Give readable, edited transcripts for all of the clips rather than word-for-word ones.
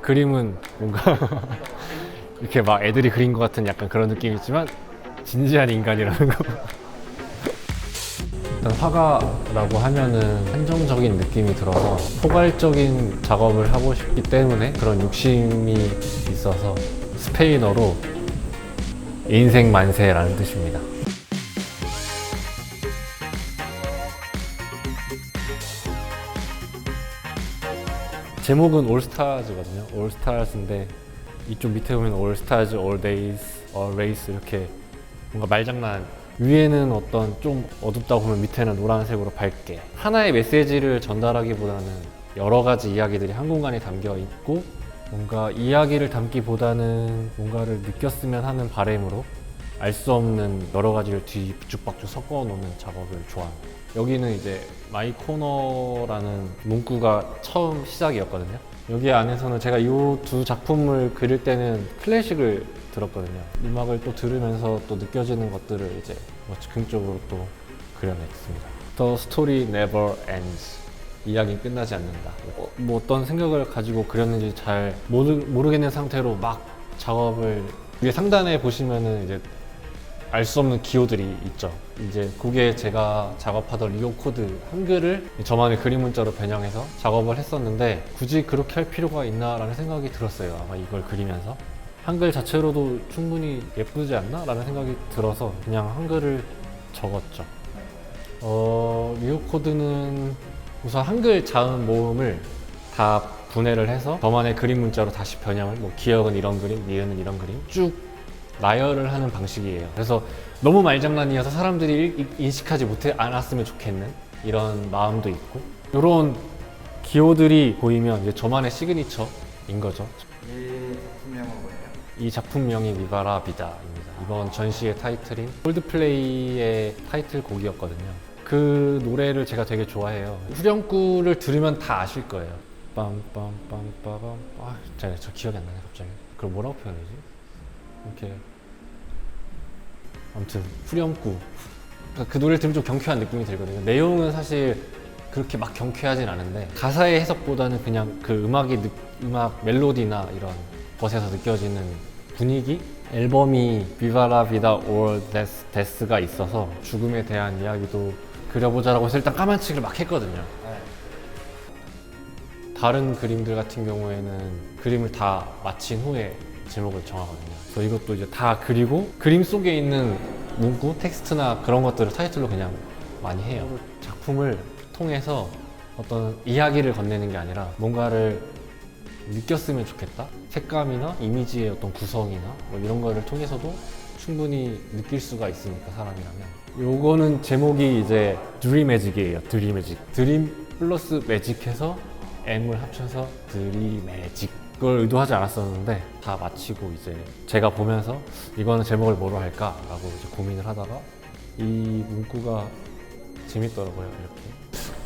그림은 뭔가 이렇게 막 애들이 그린 것 같은 약간 그런 느낌이 있지만 진지한 인간이라는 거. 일단 화가라고 하면은 한정적인 느낌이 들어서 포괄적인 작업을 하고 싶기 때문에 그런 욕심이 있어서 스페인어로 인생 만세라는 뜻입니다. 제목은 올스타즈거든요. 올스타즈인데 이쪽 밑에 보면 올스타즈, 올데이즈, 올레이스 이렇게 뭔가 말장난. 위에는 어떤 좀 어둡다고 보면 밑에는 노란색으로 밝게 하나의 메시지를 전달하기보다는 여러 가지 이야기들이 한 공간에 담겨 있고 뭔가 이야기를 담기보다는 뭔가를 느꼈으면 하는 바람으로 알 수 없는 여러 가지를 뒤죽박죽 섞어 놓는 작업을 좋아합니다. 여기는 이제 마이 코너라는 문구가 처음 시작이었거든요. 여기 안에서는 제가 이 두 작품을 그릴 때는 클래식을 들었거든요. 음악을 또 들으면서 또 느껴지는 것들을 이제 즉흥적으로 또 그려냈습니다. The story never ends. 이야기는 끝나지 않는다. 뭐 어떤 생각을 가지고 그렸는지 잘 모르겠는 상태로 막 작업을 위에 상단에 보시면은 이제 알 수 없는 기호들이 있죠. 이제 그게 제가 작업하던 리오 코드 한글을 저만의 그림 문자로 변형해서 작업을 했었는데 굳이 그렇게 할 필요가 있나라는 생각이 들었어요. 아마 이걸 그리면서 한글 자체로도 충분히 예쁘지 않나? 라는 생각이 들어서 그냥 한글을 적었죠. 리오 코드는 우선 한글 자음 모음을 다 분해를 해서 저만의 그림 문자로 다시 변형을 기억은 이런 그림, 니은은 이런 그림 쭉 나열을 하는 방식이에요. 그래서 너무 말장난이어서 사람들이 인식하지 않았으면 좋겠는 이런 마음도 있고 이런 기호들이 보이면 이제 저만의 시그니처인 거죠. 이 작품명은 뭐예요? 이 작품명이 비바라 비다입니다. 이번 전시의 타이틀인 콜드플레이의 타이틀곡이었거든요. 그 노래를 제가 되게 좋아해요. 후렴구를 들으면 다 아실 거예요. 빰빰빰빠밤. 저 기억이 안 나네 갑자기. 그걸 뭐라고 표현하지? 이렇게 아무튼 후렴구. 그 노래를 들으면 좀 경쾌한 느낌이 들거든요. 내용은 사실 그렇게 막 경쾌하진 않은데 가사의 해석보다는 그냥 그 음악 멜로디나 이런 것에서 느껴지는 분위기? 앨범이 비바라 비다 올 데스가 있어서 죽음에 대한 이야기도 그려보자라고 해서 일단 까만치기를 막 했거든요. 다른 그림들 같은 경우에는 그림을 다 마친 후에 제목을 정하거든요. 그래서 이것도 이제 다 그리고 그림 속에 있는 문구, 텍스트나 그런 것들을 타이틀로 그냥 많이 해요. 작품을 통해서 어떤 이야기를 건네는 게 아니라 뭔가를 느꼈으면 좋겠다. 색감이나 이미지의 어떤 구성이나 이런 거를 통해서도 충분히 느낄 수가 있으니까 사람이라면. 요거는 제목이 이제 드림매직이에요. 드림매직. 드림 플러스 매직해서 M을 합쳐서 드림매직. 그걸 의도하지 않았었는데 다 마치고 이제 제가 보면서 이거는 제목을 뭐로 할까라고 이제 고민을 하다가 이 문구가 재밌더라고요. 이렇게.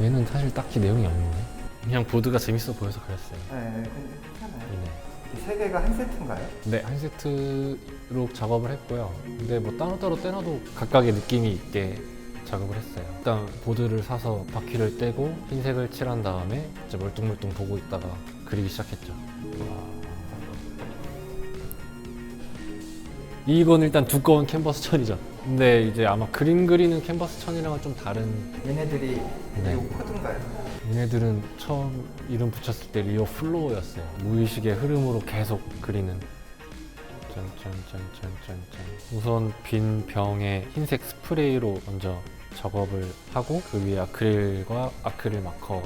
얘는 사실 딱히 내용이 없는데 그냥 보드가 재밌어 보여서 그랬어요. 네, 근데 괜찮아요. 네. 이 세 개가 한 세트인가요? 네, 한 세트로 작업을 했고요. 근데 뭐 따로따로 떼놔도 각각의 느낌이 있게 작업을 했어요. 일단 보드를 사서 바퀴를 떼고 흰색을 칠한 다음에 이제 멀뚱멀뚱 보고 있다가 그리기 시작했죠. 이건 일단 두꺼운 캔버스 천이죠. 근데 이제 아마 그림 그리는 캔버스 천이랑은 좀 다른. 얘네들이 네. 리오 코드인가요? 얘네들은 처음 이름 붙였을 때 리오 플로우였어요. 무의식의 흐름으로 계속 그리는. 짠짠짠짠짠짠. 우선 빈 병에 흰색 스프레이로 먼저 작업을 하고 그 위에 아크릴과 아크릴 마커.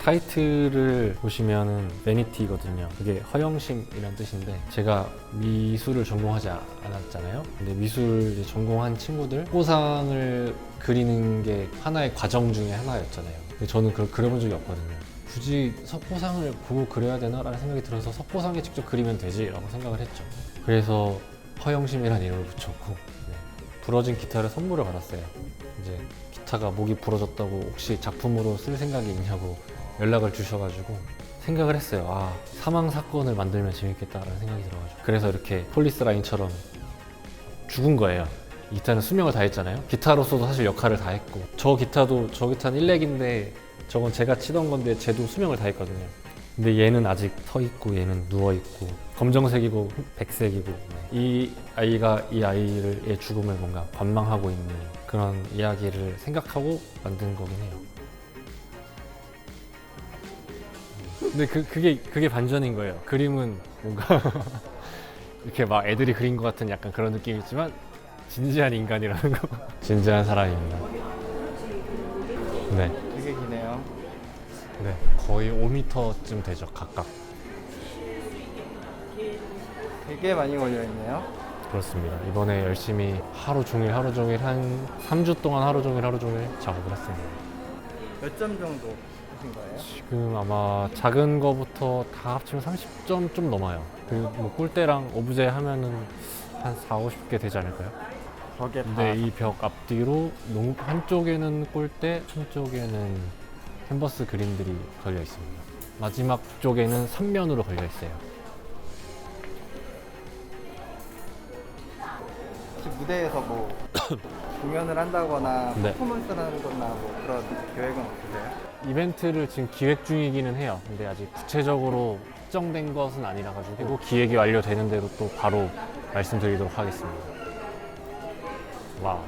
타이틀을 보시면은 베니티거든요. 그게 허영심이라는 뜻인데 제가 미술을 전공하지 않았잖아요. 근데 미술 이제 전공한 친구들 석고상을 그리는 게 하나의 과정 중에 하나였잖아요. 근데 저는 그걸 그려본 적이 없거든요. 굳이 석고상을 보고 그려야 되나라는 생각이 들어서 석고상에 직접 그리면 되지라고 생각을 했죠. 그래서 허영심이라는 이름을 붙였고 네. 부러진 기타를 선물을 받았어요. 이제 기타가 목이 부러졌다고 혹시 작품으로 쓸 생각이 있냐고 연락을 주셔가지고 생각을 했어요. 아, 사망 사건을 만들면 재밌겠다라는 생각이 들어가지고 그래서 이렇게 폴리스 라인처럼 죽은 거예요. 기타는 수명을 다했잖아요. 기타로서도 사실 역할을 다 했고 저 기타는 일렉인데 저건 제가 치던 건데 쟤도 수명을 다했거든요. 근데 얘는 아직 서 있고 얘는 누워 있고 검정색이고 백색이고 이 아이가 이 아이의 죽음을 뭔가 관망하고 있는 그런 이야기를 생각하고 만든 거긴 해요. 근데 그게 반전인 거예요. 그림은 뭔가 이렇게 막 애들이 그린 것 같은 약간 그런 느낌이지만 진지한 인간이라는 거. 진지한 사람입니다. 네. 되게 기네요. 네, 거의 5m쯤 되죠, 각각. 되게 많이 걸려 있네요. 그렇습니다. 이번에 열심히 하루 종일 한 3주 동안 하루 종일 작업을 했습니다. 몇 점 정도 하신 거예요? 지금 아마 작은 거부터 다 합치면 30점 좀 넘어요. 그리고 뭐 꼴대랑 오브제 하면은 한 4, 50개 되지 않을까요? 벽에 근데 이 벽 앞뒤로 한쪽에는 꼴대, 한쪽에는 캔버스 그림들이 걸려 있습니다. 마지막 쪽에는 3면으로 걸려 있어요. 혹시 무대에서 뭐 공연을 한다거나 네. 퍼포먼스를 하는 거나 뭐 그런 계획은 없으세요? 이벤트를 지금 기획 중이기는 해요. 근데 아직 구체적으로 확정된 것은 아니라 가지고 기획이 완료되는 대로 또 바로 말씀드리도록 하겠습니다. 와우.